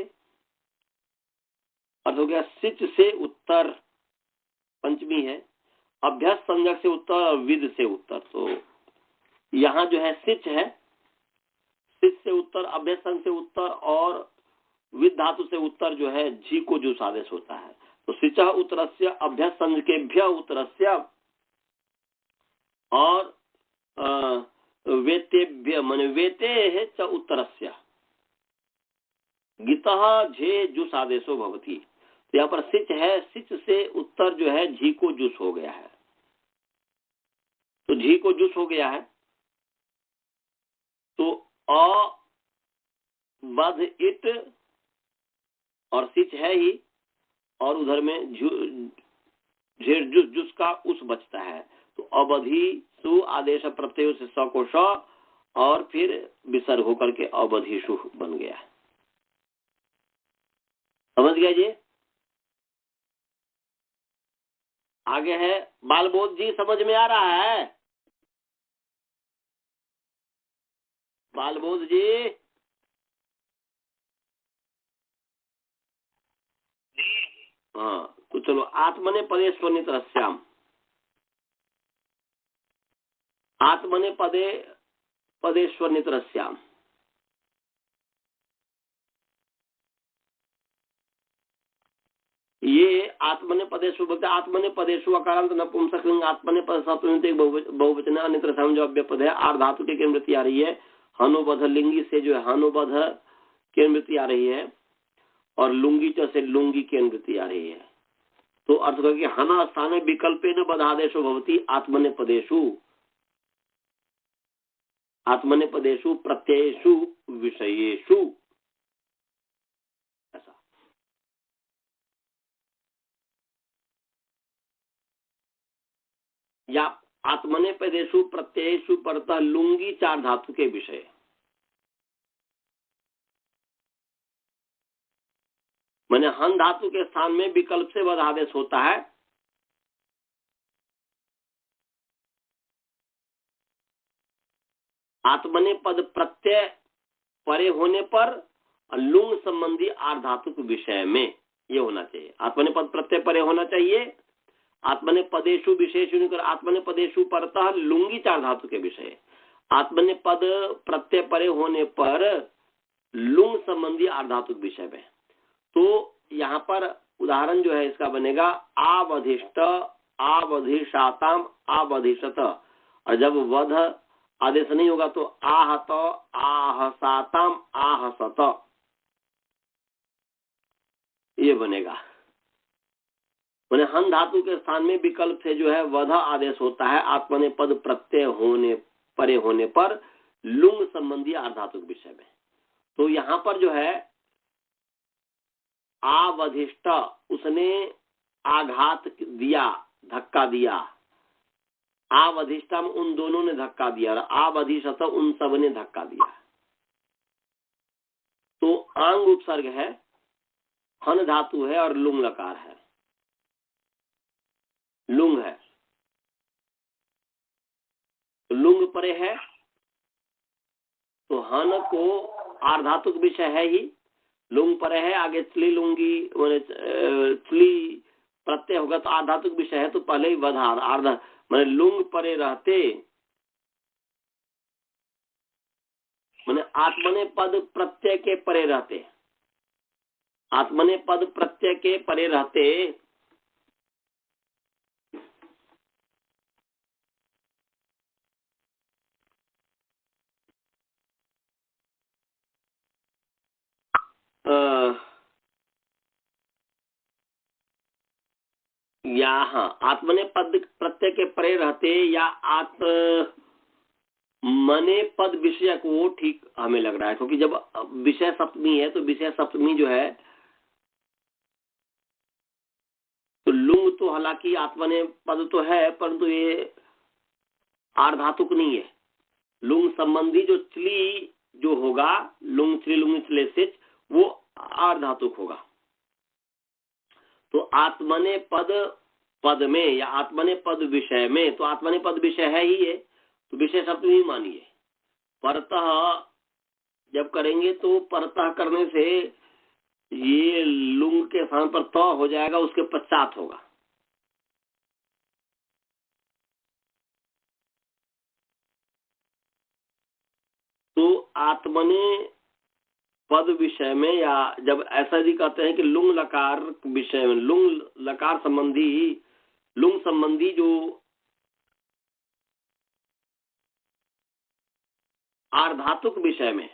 अर्थ हो गया सिच से उत्तर, पंचमी है, अभ्यास संज्ञक से उत्तर और विद से उत्तर। तो यहाँ जो है सिच है, सिच से उत्तर, अभ्यास संज्ञ से उत्तर और विद धातु से उत्तर जो है जी को जुस आदेश होता है। तो सिचा उत्तरस्य अभ्यास संज्ञकेभ्य उत्तरस्य और वेतेभ्य माने वेते है च उत्तरस्य गीतः झे जुस आदेशो भवति। तो यहाँ पर सिच है, सिच से उत्तर जो है झी को जुस हो गया है, तो झी को जुस हो गया है। तो अ बध इट और सिच है ही, और उधर में झेर जुस जुस का उस बचता है। तो अवधि सु आदेश प्रत्यय से स को श और फिर विसर्ग होकर के अवधिषु बन गया। समझ गया जी? आगे है बालबोध जी, समझ में आ रहा है? बालबोध जी, हाँ तो चलो, आत्मने पदे स्वनितरस्याम, आत्मने पदे पदे स्वनितरस्याम। ये आत्मने पदेशु बोलते, आत्मने पदेशु अकारांत नपुंसकलिंग, आत्मने पद सप्तमी एक बहुवचन अन्यत्र समझव्य पद है। आर धातु की मृत्यु आ रही है, हनुबध लिंगी से जो है हनुबध की मृत्यु आ रही है, और लुंगी च से लुंगी की मृत्यु आ रही है। तो अर्थ करके हना स्थाने विकल्पेन बधादेशो भवति आत्मने पदेशु, आत्मने पदेशु प्रत्ययेषु विषयेषु, ऐसा। या आत्मने पदेशु प्रत्ययेषु परतः लुंगी चार धातु के विषय, माने हन धातु के स्थान में विकल्प से वध आदेश होता है। आत्मने पद प्रत्यय परे होने पर लुंग संबंधी आर धातु के विषय में ये होना चाहिए। आत्मने पद प्रत्यय परे होना चाहिए, आत्मने पदेशु विशेष आत्मने पदेशु परतः लुंगी चार धातु के विषय, आत्मने पद प्रत्यय परे होने पर लुंग संबंधी आर धातु के विषय में। तो यहाँ पर उदाहरण जो है इसका बनेगा आवधिष्ट आवधिषाताम आवधिषत, और जब वध आदेश नहीं होगा तो आहत आहसाताम आहसत। ये बनेगा। मैंने हन धातु के स्थान में विकल्प से जो है वध आदेश होता है आत्मनेपद प्रत्यय होने परे होने पर लुंग संबंधी आर्धातुक विषय में। तो यहाँ पर जो है आवधिष्ट, उसने आघात दिया, धक्का दिया। आवधिष्टम, उन दोनों ने धक्का दिया, और आवधिष्ट, उन सब ने धक्का दिया। तो आंग उपसर्ग है, हन धातु है और लुंग लकार है, लुंग है। तो लुंग परे है तो हन को आर्धातुक विषय है ही, लुंग परे है, आगे चली लुंगी चली प्रत्यय होगा तो आर्धातुक विषय है, तो पहले ही वधार आर्धा मैंने लुंग परे रहते, मैंने आत्मने पद प्रत्यय के परे रहते, आत्मने पद प्रत्यय के परे रहते या हाँ आत्मने पद प्रत्यय के परे रहते या आत्मने पद विषय को ठीक हमें लग रहा है, क्योंकि जब विषय सप्तमी है तो विषय सप्तमी जो है तो लुंग तो हालांकि आत्मने पद तो है परंतु ये आर्धातुक नहीं है। लुंग संबंधी जो चली जो होगा, लुंग चली लुंग चले सिच, वो आर्धातुक होगा। तो आत्मने पद में या आत्मने पद विषय में, तो आत्मने पद विषय है ही है तो विषय सप्तमी मानिए। परतः जब करेंगे तो परतः करने से ये लुंग के स्थान पर त हो जाएगा, उसके पश्चात होगा। तो आत्मने पद विषय में, या जब ऐसा जी कहते हैं कि लुंग लकार विषय में, लुंग लकार संबंधी, लुंग संबंधी जो आर्धातुक विषय में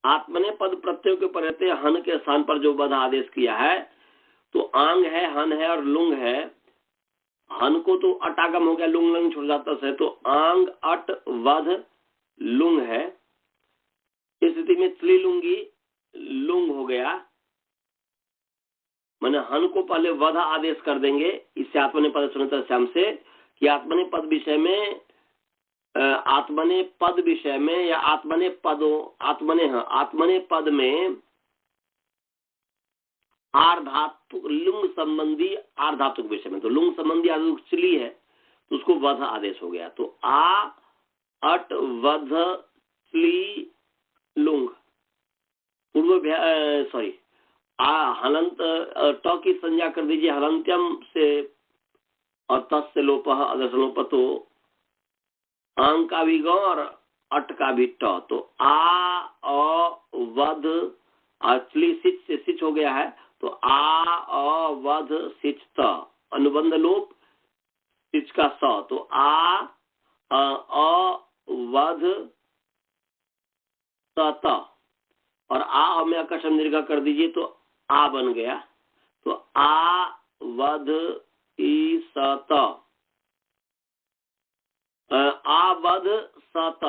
आत्मने पद प्रत्यय के परते हन के स्थान पर जो वध आदेश किया है, तो आंग है, हन है और लुंग है। हन को तो अटागम हो गया, लुंग लंग छुट जाता है, तो आंग अट वध लुंग है। इस स्थिति में त्रिलुंगी लुंग हो गया, मैंने हन को पहले वध आदेश कर देंगे। इससे आत्मने पद सुनता श्याम से कि आत्मने पद विषय में, आत्मने पद विषय में या आत्मने पद में आर्धातुक लुंग संबंधी आर्धातुक विषय में, तो लुंग संबंधी आर्धातुक चली है तो उसको वध आदेश हो गया। तो आ अट वध चली लुंग पूर्व सॉरी हलंत ट की संज्ञा कर दीजिए हलंत्यम से और तस् से लोप अदर्शनोप, तो आंग का भी ग और अट का भी ट, तो आ वध चली सिच से सिच हो गया है, तो आ वध सिच त, अनुबंध लोप सिच का स, तो आ वध त, और आ में आकर्षण दीर्घ कर दीजिए तो आ बन गया। तो आ वध ई सत, आ वध सत,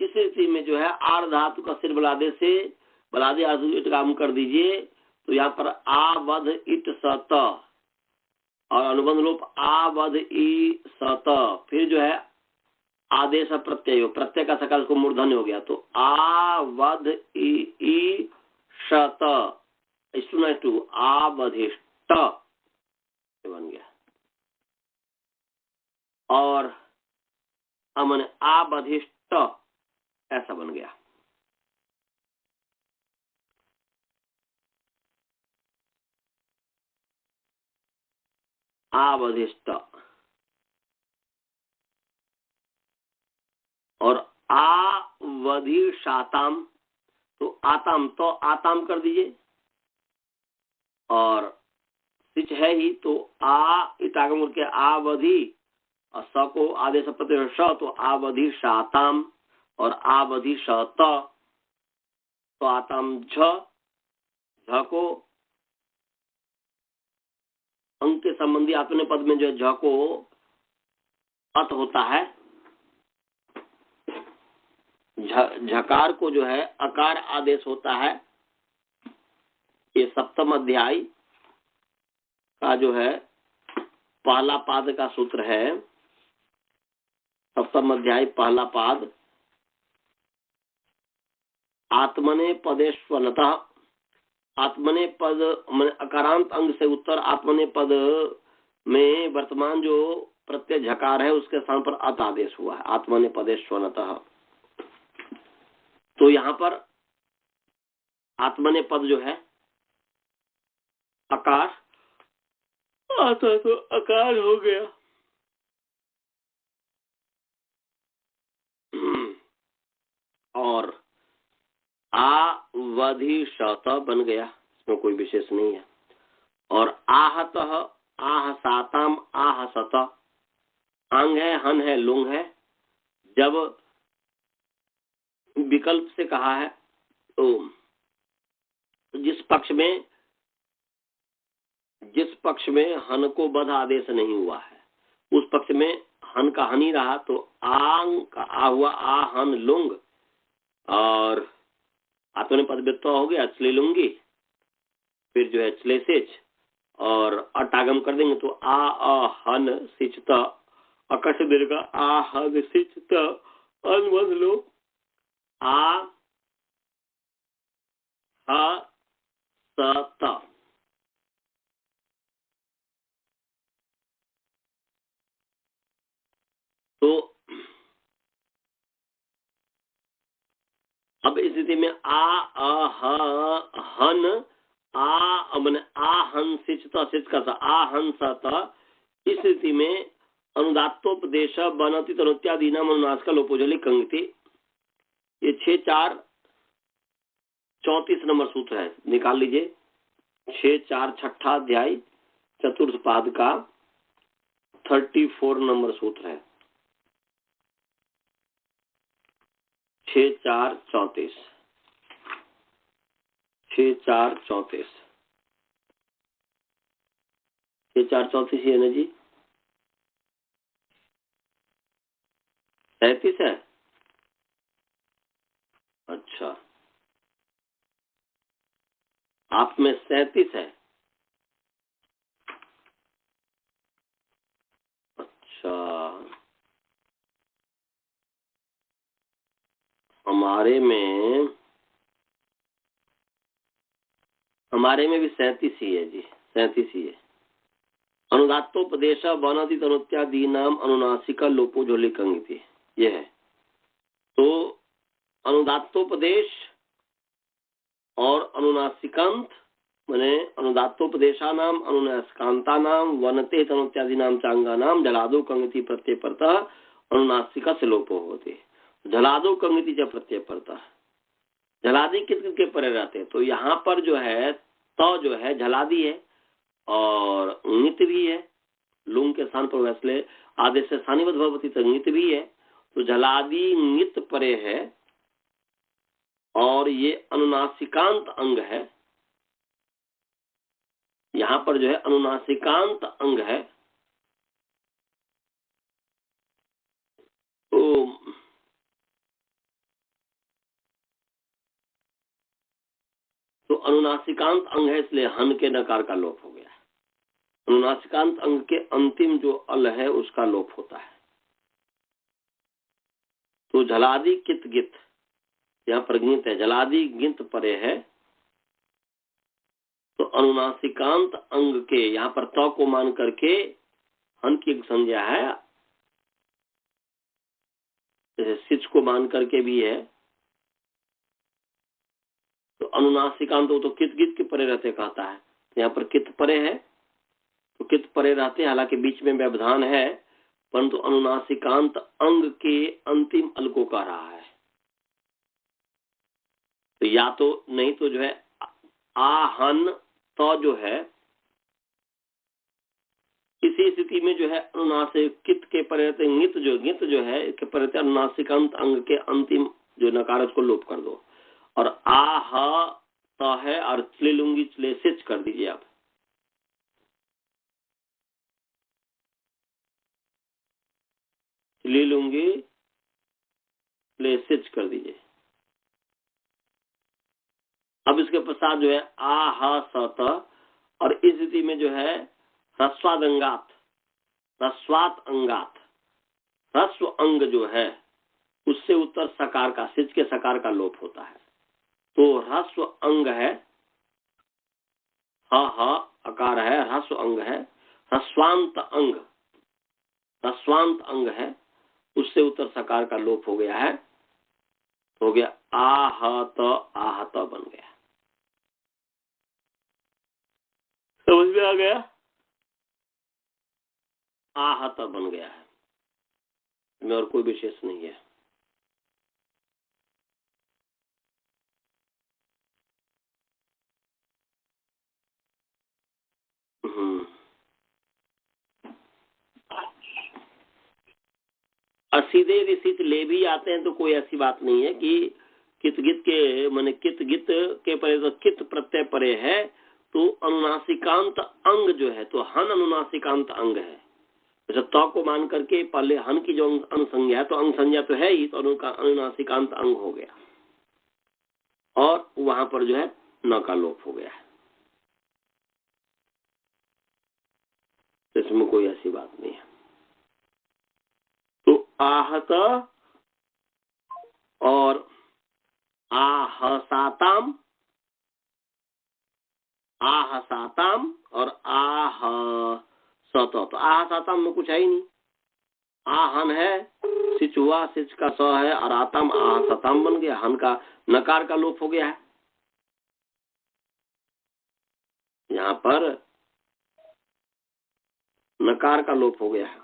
इस स्थिति में जो है आर धातु का सिर बलादे से बलादे आदि इट काम कर दीजिए, तो यहाँ पर आ वध इट सत और अनुबंध लोप आ वध ई सत, फिर जो है आदेश प्रत्यय, प्रत्यय का सकाल को मूर्धन्य हो गया, तो आ वध ई शत टू आ वधिष्ठ बन गया, और अमन आ वधिष्ठ ऐसा बन गया। आवधिष्ठ और आवधिषाताम, तो आताम तो आताम कर दीजिए, और सिच है ही तो आ इटागम के आवधि और स को आदेश प्रत्यय श, तो आवधिषाताम और आवधिषत, तो आताम झ को अंग के संबंधी आत्मने पद में जो झ को अत होता है, झकार को जो है अकार आदेश होता है। ये सप्तम अध्याय का जो है पहला पाद का सूत्र है। सप्तम अध्याय पहला पाद, आत्मने पदेश्वनतः। आत्मने पद अकारांत अंग से उत्तर आत्मने पद में वर्तमान जो प्रत्यय झकार है उसके स्थान पर अत आदेश हुआ है, आत्मने पदेश्वनतः। तो यहाँ पर आत्मने पद जो है अकार आता तो अकार हो गया। और आवधिशत बन गया, इसमें कोई विशेष नहीं है। और आहत आह साताम आह सत, अंग है, हन है, लुंग है। जब विकल्प से कहा है तो जिस पक्ष में हन को बध आदेश नहीं हुआ है उस पक्ष में हन का हन ही रहा, तो आंग का आ हुआ, आ हन लुंग, और आत्मने पद व्यक्तवा हो गया अचले लुंगी, फिर जो है चले सिच, और अटागम कर देंगे तो आ हन सिचत, अकश दीर्घ आ हन सिचत, अनवध लो, आ ह सत। तो अब इस स्थिति में हन हन सिचत सिच का आ हन सत, इस स्थिति में अनुदात्तोपदेश बनति तनुत्यादि नाम अनुनास का लोपोजली कंगति। ये 6-4-34 नंबर सूत्र है, निकाल लीजिए। 6-4 छठा अध्याय चतुर्थ पाद का 34 नंबर सूत्र है। 6-4-34 6-4-34 6-4-34 है ना जी, 37 है। अच्छा, आप में 37 है। अच्छा, हमारे में भी 37 ही है जी, 37 ही है। अनुदात्तोपदेश बनति तनुत्यादि नाम अनुनासिका लोपोजोली कंगति, ये है। तो अनुदात्तोपदेश और अनुनासिकांत माने अनुदात्तोपदेशा नाम अनुनासिकांता नाम वनते तनुत्यादि नाम चांगा नाम जलादो कंगति प्रत्यय परता अनुनासिका से लोपो होते। जलादो कंगति जब प्रत्यय परता, जलादि किस के परे रहते हैं, तो यहाँ पर जो है तो जो है जलादि है और नित भी है, लुंग के स्थान पर वैसले आदेश से स्थानीवत भवती तो नित भी है। तो जलादि नित परे है और ये अनुनासिकांत अंग है। यहाँ पर जो है अनुनासिकांत अंग है। तो अनुनासिकांत अंग है, इसलिए हन के नकार का लोप हो गया है। अनुनासिकांत अंग के अंतिम जो अल है उसका लोप होता है। तो झलादि कित गित, यहाँ पर गित है, जलादि गिंत परे है। तो अनुनासिकांत अंग के यहाँ पर त को मान करके हन की एक संज्ञा है, जैसे सिच को मान करके भी है। तो अनुनासिकांत तो कित गित के परे रहते कहता है, यहाँ पर कित परे है तो कित परे रहते, हालांकि बीच में व्यवधान है, परंतु अनुनासिकांत अंग के अंतिम अल को कह रहा है। तो या तो नहीं तो जो है आहन तो जो है इसी स्थिति में जो है अनुनासिकित के परे गित जो है इसके परे अनुनासिकांत अंग के अंतिम जो नकार को लोप कर दो और आह तो है और चले लूंगी चले सिच कर दीजिए आप। ली लूंगी ले सिच कर दीजिए। अब इसके पश्चात जो है आ ह स त, और इस स्थिति में जो है ह्रस्वाद अंगात, ह्रस्वात अंगात, ह्रस्व अंग जो है उससे उत्तर सकार का, सिच के सकार का लोप होता है। तो ह्रस्व अंग है, ह अकार है, ह्रस्व अंग है, ह्रस्वांत अंग, ह्रस्वांत अंग है, उससे उत्तर सकार का लोप हो गया है, हो गया आहत, आहत बन गया। समझ में आ गया? आहत बन गया है, इसमें और कोई विशेष नहीं है। सीधे ऋषित ले भी आते हैं तो कोई ऐसी बात नहीं है कि कित गित के माने कित गित के परे तो कित प्रत्यय परे है तो अनुनासिकांत अंग जो है तो हन अनुनासिकांत अंग है। जैसे तो को मान करके पहले हन की जो अनुसंज्ञा है तो अंग संज्ञा तो है ही, तो उनका अनुनासिकांत अंग हो गया और वहां पर जो है न का लोप हो गया है। इसमें कोई ऐसी बात नहीं है। तो आहत और आहसाताम, आहसाताम और आहसत, तो आहसाताम में कुछ है ही नहीं। आहन है, सिच हुआ, सिच का स है और आताम आहसताम बन गया, हन का नकार का लोप हो गया है। यहाँ पर नकार का लोप हो गया है।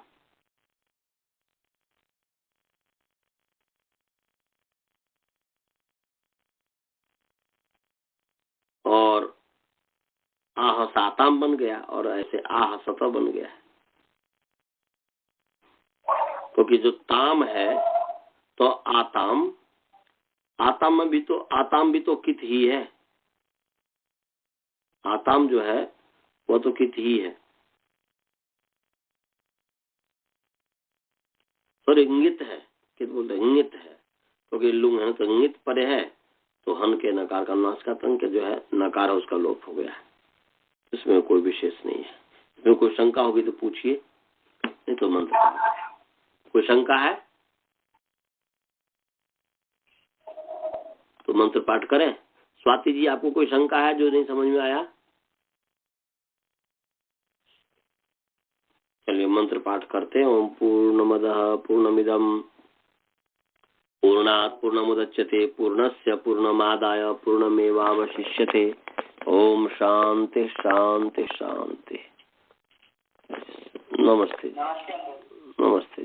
और आहसाताम बन गया और ऐसे आहसत बन गया है। क्योंकि जो ताम है तो आताम, आताम में भी तो आताम भी तो कित ही है, आताम जो है वो तो कित ही है। और इंगित है, कित बोलते इंगित है, क्योंकि लुंग है तो इंगित परे है तो हन के नकार का नाश का तंग के जो है नकार है उसका लोप हो गया है। इसमें कोई विशेष नहीं है। इसमें कोई शंका होगी तो पूछिए, नहीं तो मंत्र पाठ। कोई शंका है तो मंत्र पाठ करें। स्वाति जी आपको कोई शंका है जो नहीं समझ में आया? चलिए मंत्र पाठ करते हैं। ओम पूर्णमदः पूर्णमिदं पूर्णात् पूर्णमुदच्यते पूर्णस्य पूर्णमादाय पूर्णमेवावशिष्यते। ओम शांति शांति शांति। नमस्ते। नमस्ते।